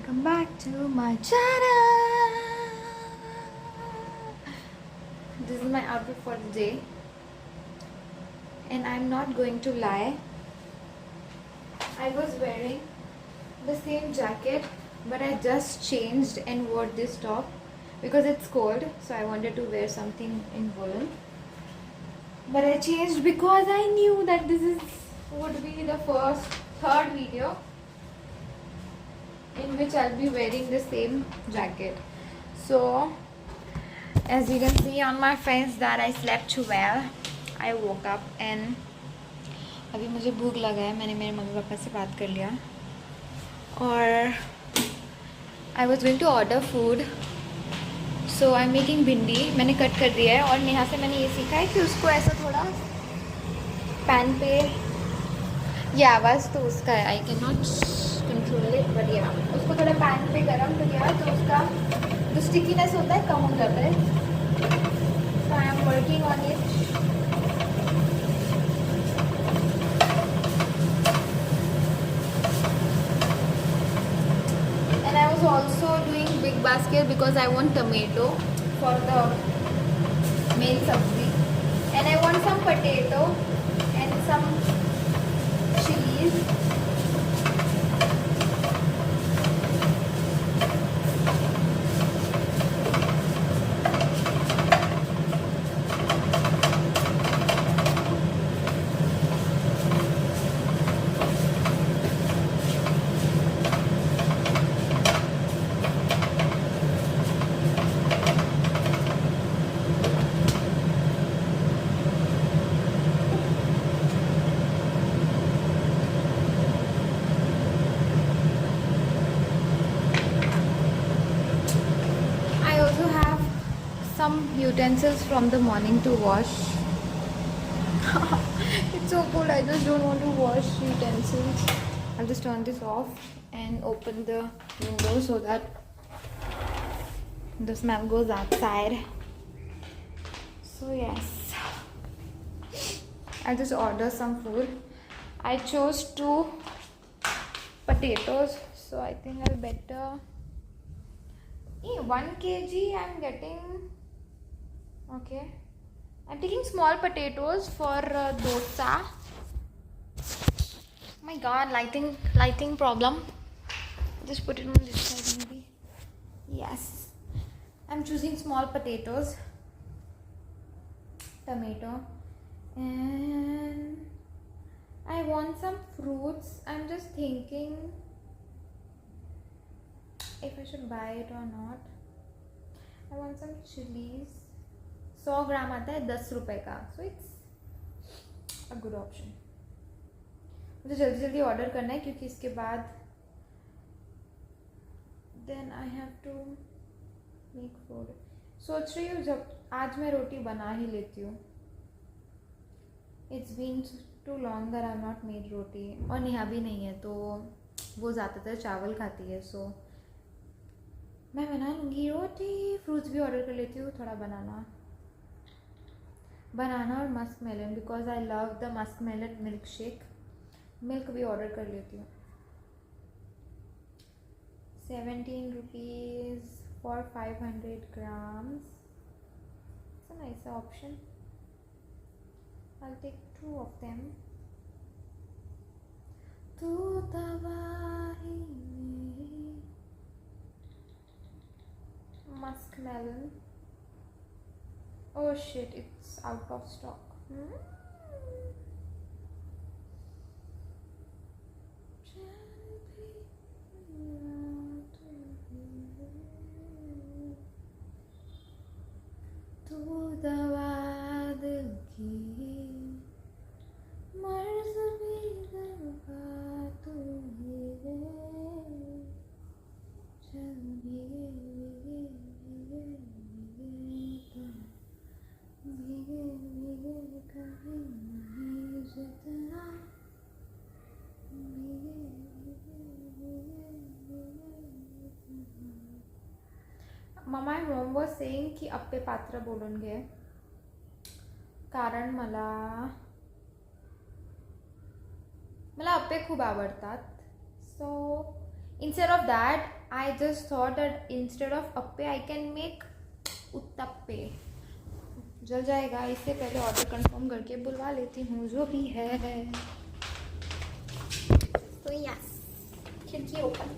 Welcome back to my channel. This is my outfit for the day, and I'm not going to lie. I was wearing the same jacket, but I just changed and wore this top because it's cold, so I wanted to wear something in woolen. But I changed because I knew that would be the third video in which I'll be wearing the same jacket. So as you can see on my face that I slept well. I woke up and अभी मुझे भूख लगा है. मैंने मेरे mummy papa से बात कर लिया और I was going to order food. So I'm making भिंडी. मैंने कट कर दिया है और नेहा से मैंने ये सीखा है कि उसको ऐसा थोड़ा पैन पे, ये आवाज़ तो उसका है, I can not control it, but या उसको थोड़ा पैन पे गरम किया तो उसका जो स्टिकीनेस होता है कम हो जाता है. So I am working on it. And I was also doing big basket because I want tomato for the main sabzi, and I want some potato and some chilies. I also have some utensils from the morning to wash. It's so cold, I just don't want to wash utensils. I'll just turn this off and open the window so that the smell goes outside. So yes, I'll just order some food. I chose 2 potatoes, so I think I'll better. 1 kg I'm getting. Okay, I'm taking small potatoes for dosa. Oh my god, lighting problem. Just put it on this side maybe. Yes, I'm choosing small potatoes, tomato, and I want some fruits. I'm just thinking if I should buy it or not. I want some chilies. 100 ग्राम आता है 10 रुपए का, so it's a good option. मुझे जल्दी जल्दी order करना है क्योंकि इसके बाद then I have to make food. सोच रही हूँ जब आज मैं रोटी बना ही लेती हूँ. It's been too long that I have not made रोटी, और नेहा भी नहीं है तो वो ज़्यादातर चावल खाती है, so मैं बना लूँगी रोटी. फ्रूट्स भी ऑर्डर कर लेती हूँ, थोड़ा बनाना और musk melon, because I love the musk melon milk shake. Milk भी ऑर्डर कर लेती हूँ. 17 rupees for 500 grams. It's a nice option. I'll take 2 of them. तू तबाही में musk melon. Oh shit, it's out of stock. तू दवा दिल की मर्ज़ भी दवा तू ही दे. चल भीगे भीगे भीगे भीगे भीगे कहीं नहीं जितना भीगे भीगे भीगे भीगे. My mom was saying की अप्पे पात्र बोलून घे, कारण मला अप्पे खूप आवडतात. So instead of that I just thought that instead of appe I can make उत्तप्पे. जल जाएगा, इससे पहले ऑर्डर कंफर्म करके बुलवा लेती हूँ जो भी है. तो यस, खिड़की open.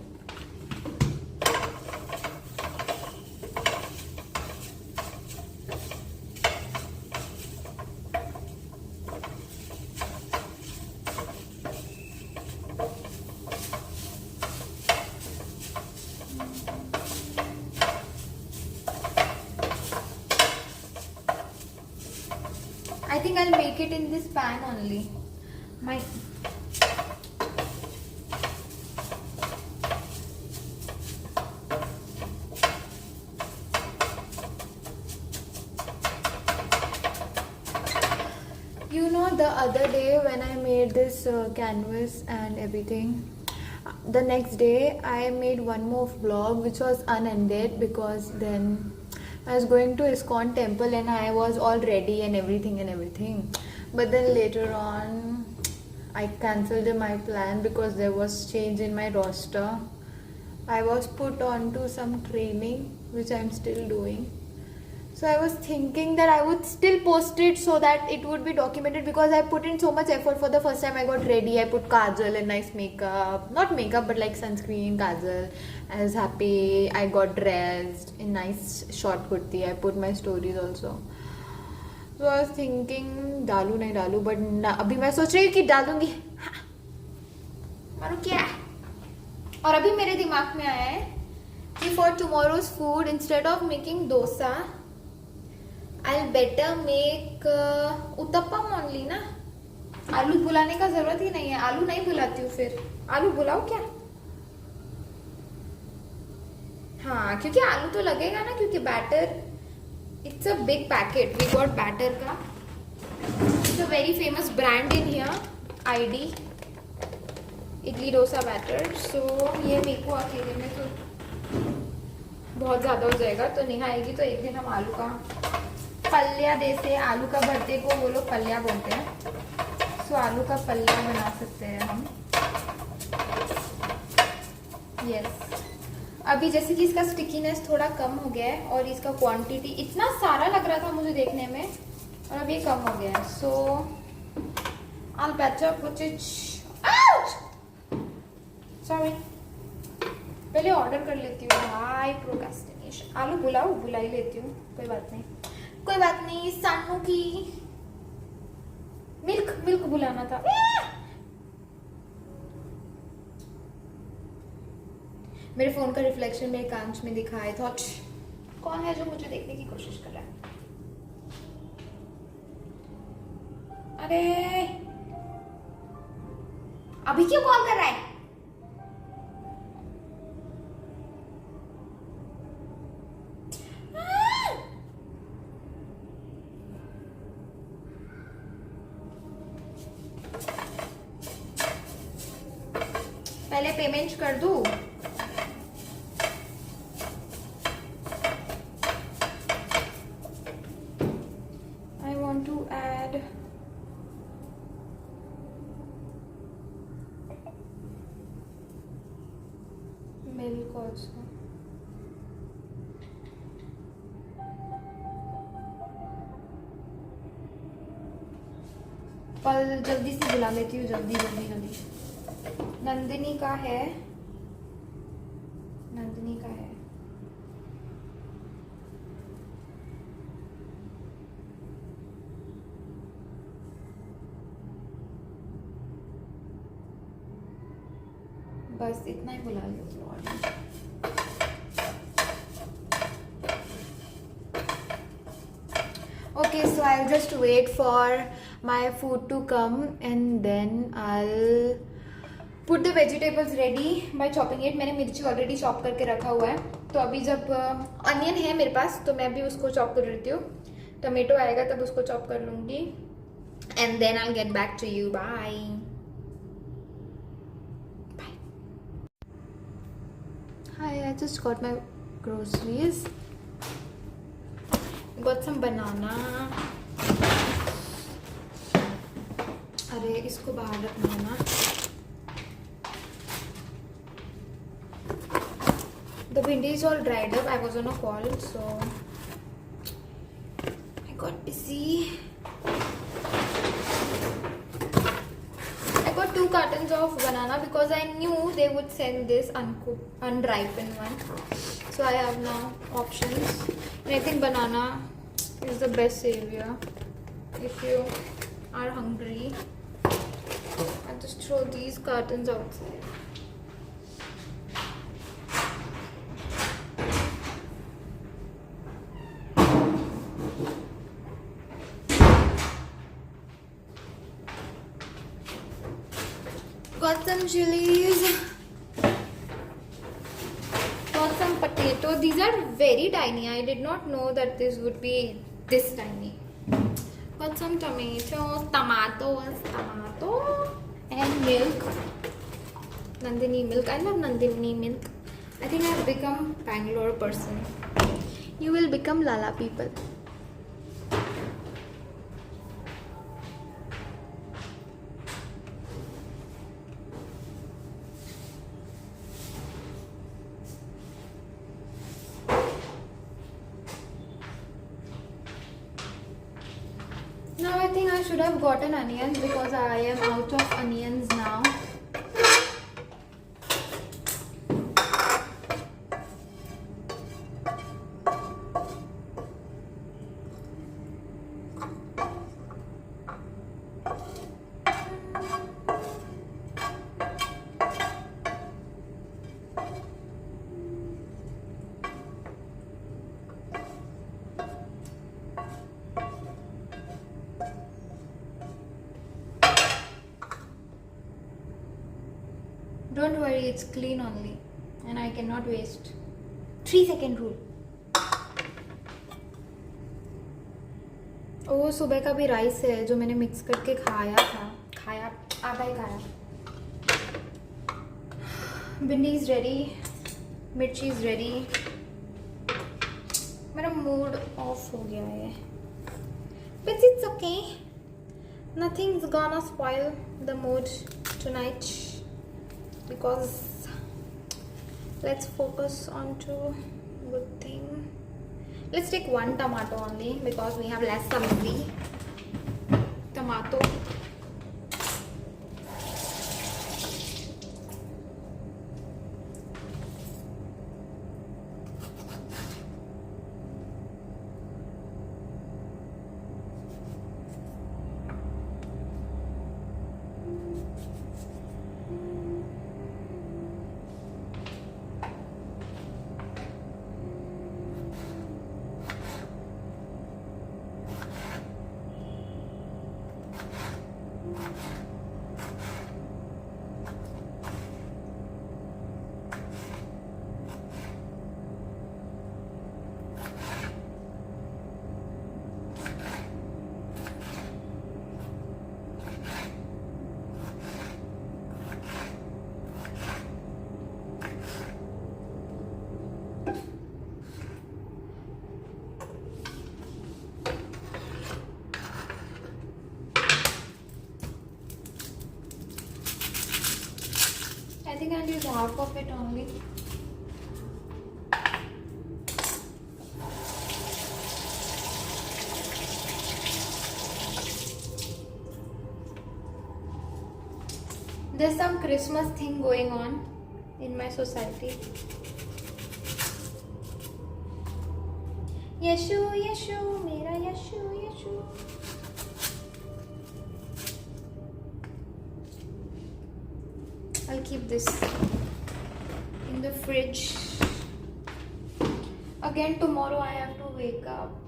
I think I'll make it in this pan only. My you know, the other day when I made this canvas and everything, the next day I made one more vlog which was unended because then I was going to ISKCON temple and I was all ready and everything. But then later on I cancelled my plan because there was change in my roster. I was put on to some training which I'm still doing. So I was thinking that I would still post it so that it would be documented because I put in so much effort. For the first time I got ready, I put kajal and nice makeup, not makeup but like sunscreen, kajal. I was happy, I got dressed in nice short kurti, I put my stories also. So I was thinking डालूं नहीं डालूं, but अभी मैं सोच रही हूँ कि डालूंगी. मानो क्या है? और अभी मेरे दिमाग में आया है कि for tomorrow's food instead of making dosa I'll better make uttapam only ना. आलू बुलाने का जरूरत ही नहीं है, आलू नहीं बुलाती हूँ. फिर आलू बुलाओ क्या? हाँ, क्योंकि आलू तो लगेगा ना, क्योंकि batter it's a big packet. We got batter का, it's a very famous brand in here, ID idli dosa batter. So ये मेरे को अकेले में तो बहुत ज़्यादा हो जाएगा, तो नेहा आएगी तो एक दिन हम आलू का पल्ल्या, जैसे आलू का भरते को वो लोग पल्ल्या बोलते हैं, सो आलू का पल्ल्या बना सकते हैं हम. यस, अभी जैसे कि इसका स्टिकीनेस थोड़ा कम हो गया है और इसका क्वांटिटी इतना सारा लग रहा था मुझे देखने में, और अभी कम हो गया है. सो I'll better put it. Sorry, पहले ऑर्डर कर लेती हूँ. High procrastination. आलू बुलाओ, बुला ही लेती हूँ, कोई बात नहीं, कोई बात नहीं. सानू की मिल्क बुलाना था. मेरे फोन का रिफ्लेक्शन मेरे कांच में दिखा. आई थॉट कौन है जो मुझे देखने की कोशिश कर रहा है. अरे अभी क्यों कॉल कर रहा है? पहले पेमेंट कर दूं. I want to add milk also. कल जल्दी से बुला लेती हूँ, जल्दी. नंदिनी का है. बस इतना ही बुला लेती हूँ. Okay, so I'll just wait for my food to come and then I'll put the vegetables ready by chopping it. मैंने मिर्ची ऑलरेडी चॉप करके रखा हुआ है, तो अभी जब अनियन है मेरे पास तो मैं अभी उसको चॉप कर देती हूँ. टमेटो आएगा तब उसको चॉप कर लूँगी and then I'll get back to you. Bye. Hi, I just got my groceries. Got some banana. अरे इसको बाहर रखना है ना. The bindi is all dried up. I was on a call, so I got busy. I got 2 cartons of banana because I knew they would send this uncooked, unripened one. So I have now options. And I think banana is the best savior if you are hungry. I'll just throw these cartons outside. Got some chilies. Got some potato. These are very tiny. I did not know that this would be this tiny. Got some tomatoes, and milk. Nandini milk. I love Nandini milk. I think I have become Bangalore person. You will become Lala people. Now I think I should have gotten onions because I am out of onions now. Don't worry, it's clean only and I cannot waste. 3-second rule. वो सुबह का भी rice है जो मैंने mix करके खाया आधा ही खाया. भिंडी इज रेडी, मिर्ची इज रेडी. मेरा मूड ऑफ हो गया है, but it's okay. Nothing's gonna spoil the mood tonight. Because let's focus on to good thing. Let's take 1 tomato only because we have less sabzi. Tomato. I think I'll use half of it only. There's some Christmas thing going on in my society. Yeshu, Yeshu, mera Yeshu, Yeshu. I'll keep this in the fridge. Again, tomorrow I have to wake up.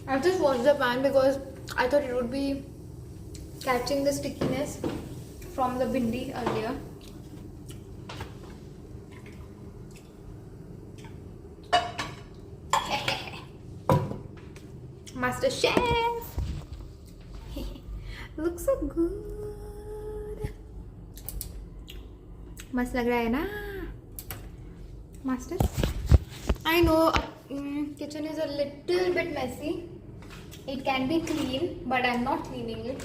I've just washed the pan because I thought it would be catching the stickiness from the bhindi earlier. Master Chef! Looks so good. मस्त लग रहा है ना? Master? I know kitchen is a little bit messy. It can be clean, but I'm not cleaning it.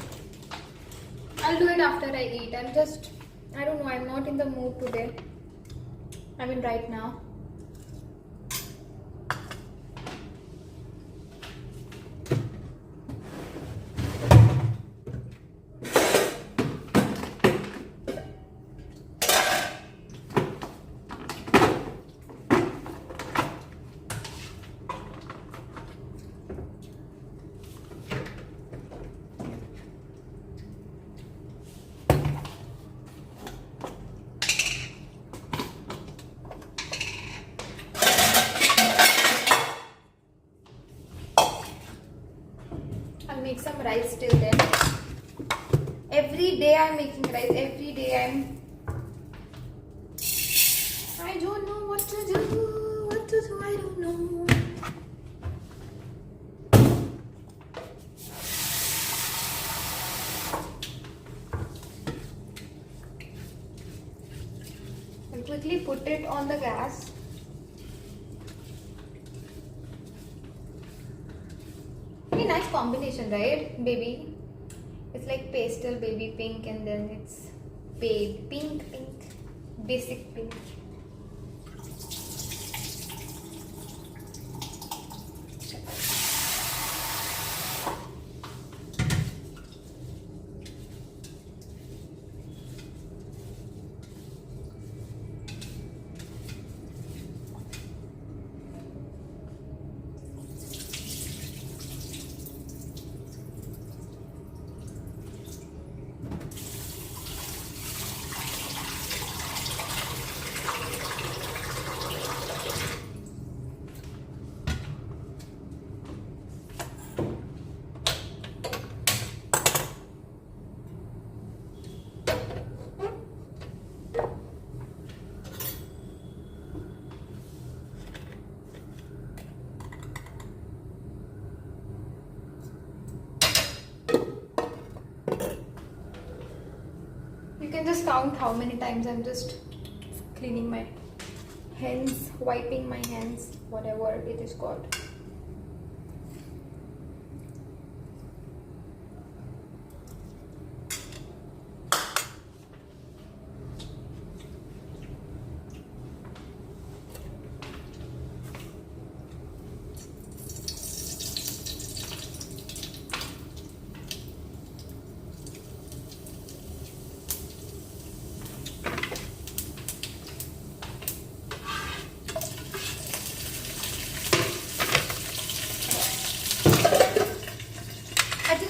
I'll do it after I eat. I don't know, I'm not in the mood today. I mean right now. I'll make some rice till then. Every day I'm making rice. Every day I don't know what to do. What to do, I don't know. I'll quickly put it on the gas. Very nice combination, right, baby? It's like pastel baby pink and then it's pink, basic pink. You can just count how many times I'm just cleaning my hands, wiping my hands, whatever it is called.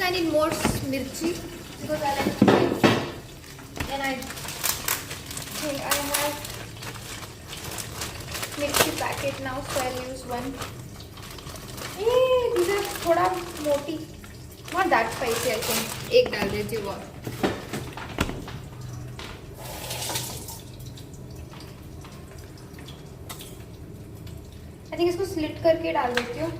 I need more mirchi because I like spicy, and I think I have mirchi packet now, so I'll use one. These are थोड़ा मोटी, not that spicy. I think एक डाल देती हूँ और I think इसको slit करके डाल देती हूँ.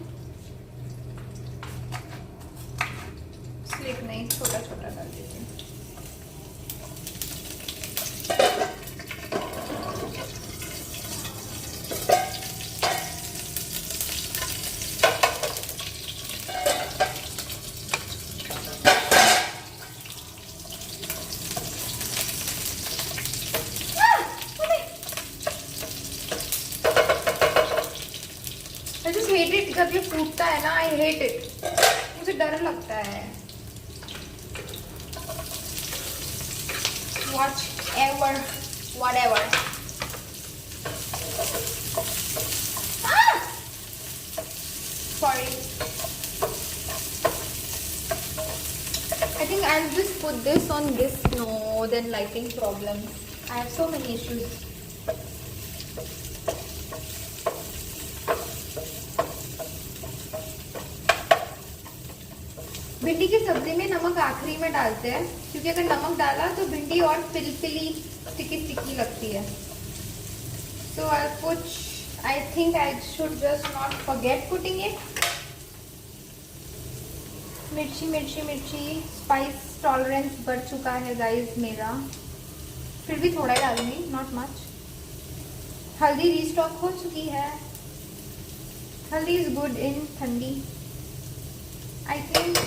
नहीं, छोटा छोटा डाल देती हूँ. I just hate it जब ये फूटता है ना. I hate it. मुझे डर लगता है. Whatever. Sorry. I think I'll just put this on this. No, then lighting problems. I have so many issues. भिंडी की सब्जी में नमक आखिरी में डालते हैं, क्योंकि अगर नमक डाला तो भिंडी और पिलपिली स्टिकी स्टिकी लगती है. So I'll put, I think I should just not forget putting it. मिर्ची मिर्ची मिर्ची स्पाइस टॉलरेंस बढ़ चुका है गाइस मेरा, फिर भी थोड़ा ही डालूंगी, नॉट मच. हल्दी रीस्टॉक हो चुकी है. हल्दी इज गुड इन ठंडी, आई थिंक.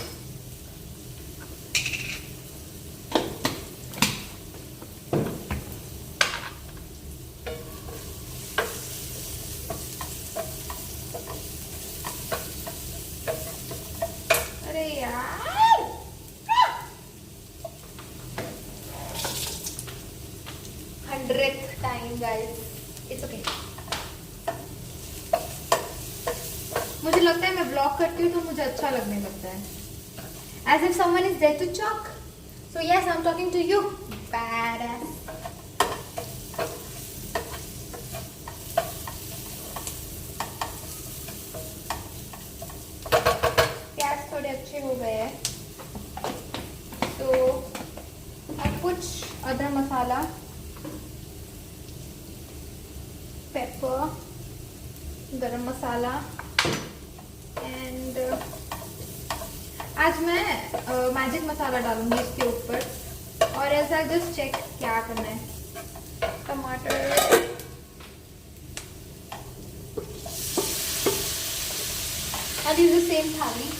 अरे यार, 100th time guys, it's okay. मुझे लगता है मैं ब्लॉग करती हूँ तो मुझे अच्छा लगने लगता है. As if someone is there to talk. So yes, I'm talking to you. Badass. प्याज थोड़े अच्छे हो गए हैं, तो अब कुछ अदरक मसाला, पेपर, गरम मसाला एंड आज मैं मैजिक मसाला डालूंगी इसके ऊपर. और ऐसा जस्ट चेक क्या करना है. टमाटर, I'll use the same थाली.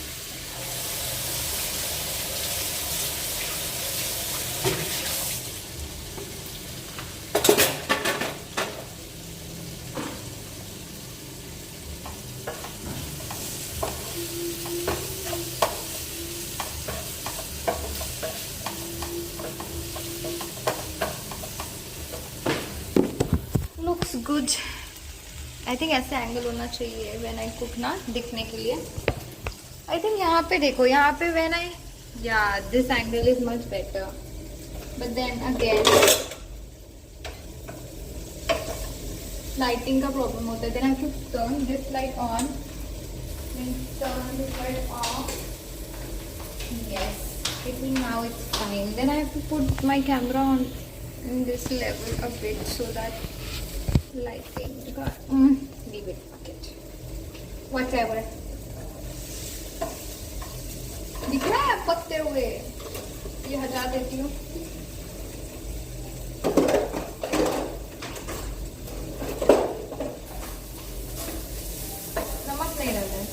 Looks good. आई थिंक ऐसे एंगल होना चाहिए व्हेन आई कुक ना, दिखने के लिए. आई थिंक यहाँ पे देखो, यहाँ पे व्हेन आई, या this angle is much better, but then again lighting का प्रॉब्लम होता है. Then I should turn this light on, then turn this light off. Yes, I think now it's fine. Then I have to put my camera on in this level a bit so that lighting leave it, fuck it, whatever. दिख रहा है पकते हुए, ये हटा देती हूँ. नमक नहीं डालना है.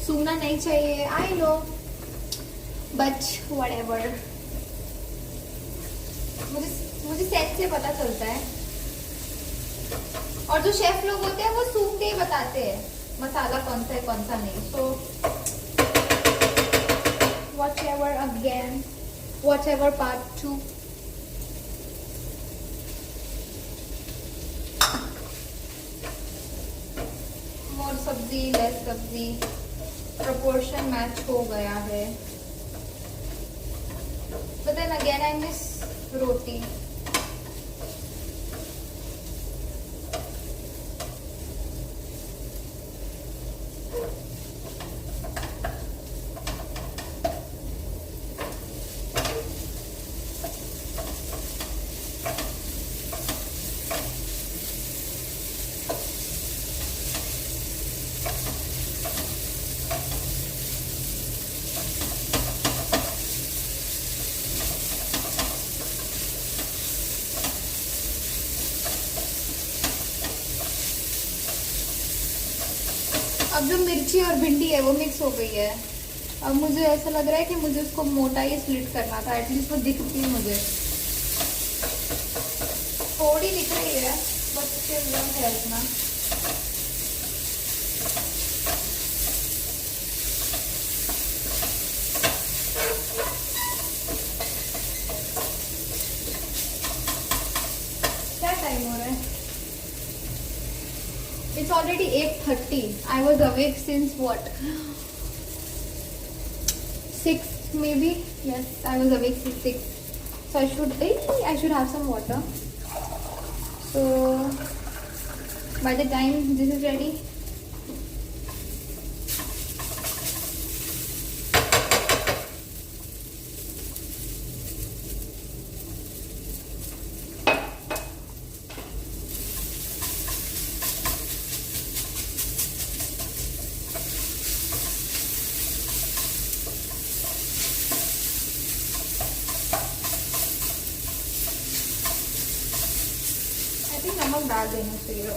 सूंघना नहीं चाहिए, आई नो, बट व्हाटएवर. मुझे सेट से पता चलता है, और जो शेफ लोग होते हैं वो सूंघ के ही बताते हैं मसाला कौन सा है कौन सा नहीं. So whatever, again whatever part 2. मोर सब्जी लेस सब्जी, प्रपोर्शन मैच हो गया है. But then again I miss roti. अब जो मिर्ची और भिंडी है वो मिक्स हो गई है. अब मुझे ऐसा लग रहा है कि मुझे उसको मोटा ही स्प्लिट करना था, एटलीस्ट वो दिखती मुझे. थोड़ी दिख रही है बट स्टिल है इतना. क्या टाइम हो रहा है? It's already 8:30. I was awake since what? 6 maybe. Yes, I was awake since 6. So I should have some water. So by the time this is ready, I think नमक डाल देना चाहिए.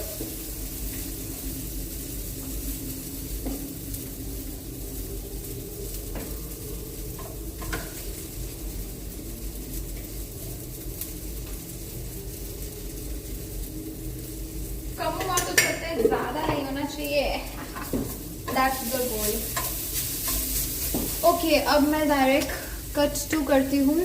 कम हुआ तो चलते, ज़्यादा नहीं होना चाहिए. That's the goal. Okay, अब मैं डायरेक्ट कट टू करती हूँ.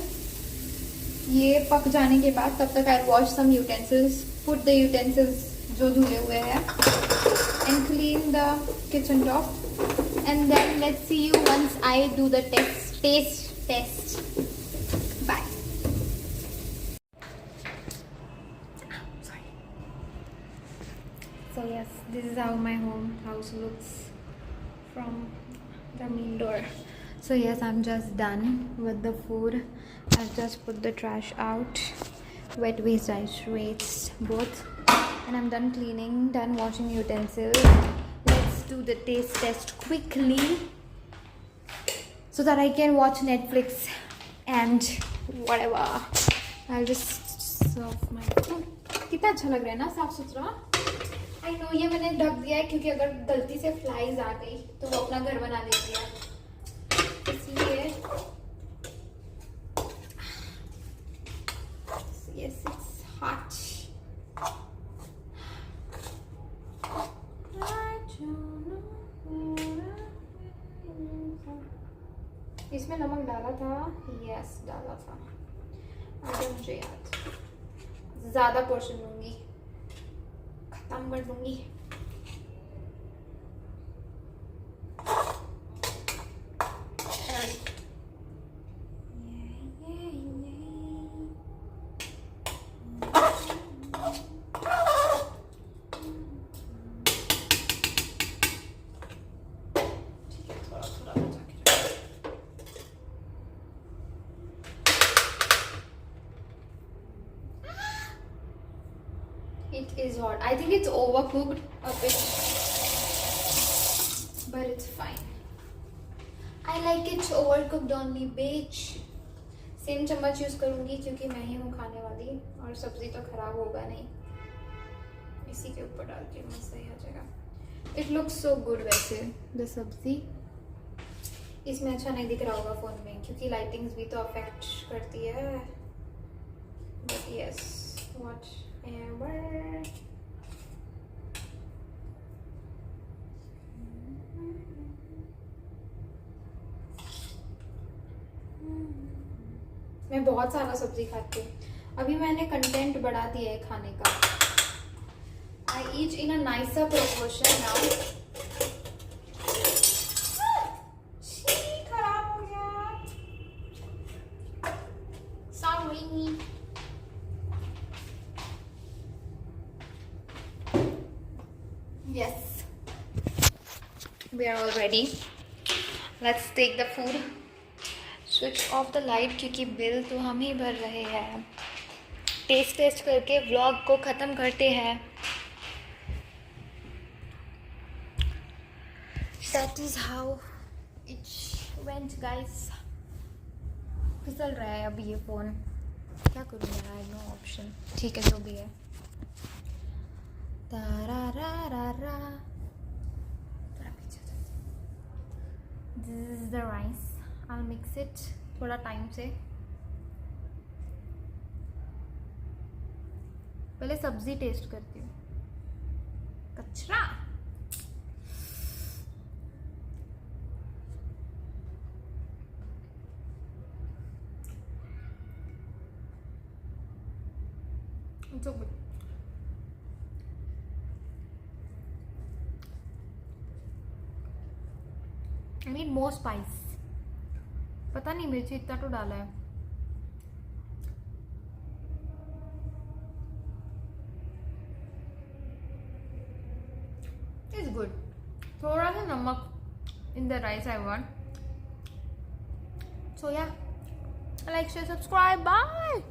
ये पक जाने के बाद तब तक I wash some utensils, put the utensils जो धुले हुए हैं, and clean the kitchen top, and then let's see you once I do the taste. Bye. So yes, this is how my house looks from the main door. So yes, I'm just done with the food. I've just put the trash out, wet waste both, and I'm done cleaning, done washing utensils. Let's do the taste test quickly so that I can watch Netflix and whatever. I'll just serve my food. कितना अच्छा लग रहा है ना, साफ सुथरा. I know ये मैंने ढक दिया है क्योंकि अगर गलती से फ्लाइज आ गई तो वो अपना घर बना देती है, इसलिए. Yes, it's hot. इसमें नमक डाला था. यस, डाला था. आगे मुझे याद. ज़्यादा पोर्शन लूँगी, खत्म कर दूँगी. It is hot. I think it's overcooked a bit, but it's fine. I like it overcooked only, bitch. Same चम्मच यूज करूंगी क्योंकि मैं ही हूँ खाने वाली, और सब्जी तो खराब होगा नहीं. इसी के ऊपर डाल के मस्त सही आ जाएगा. It looks so good वैसे द सब्जी. इसमें अच्छा नहीं दिख रहा होगा फोन में क्योंकि लाइटिंग्स भी तो अफेक्ट करती है. But yes, whatever. मैं बहुत सारा सब्जी खाती हूँ. अभी मैंने कंटेंट बढ़ा दिया है खाने का. I eat in a nicer proportion now. खराब हो गया. Sorry. Yes, we are all ready. Let's take the food. Switch off the light क्योंकि बिल तो हम ही भर रहे हैं. टेस्ट करके व्लॉग को ख़त्म करते हैं. That is how it went, guys. फिसल रहा है अभी ये फ़ोन. क्या करूँ यार, I have no option. ठीक है, जो भी है. This is the rice. I'll mix it थोड़ा टाइम से. पहले सब्जी टेस्ट करती हूँ. कचरा. It's so good. I need more spice. पता नहीं मिर्ची इतना तो डाला है। It's good. थोड़ा सा नमक in the rice I want. So yeah, like share subscribe, bye.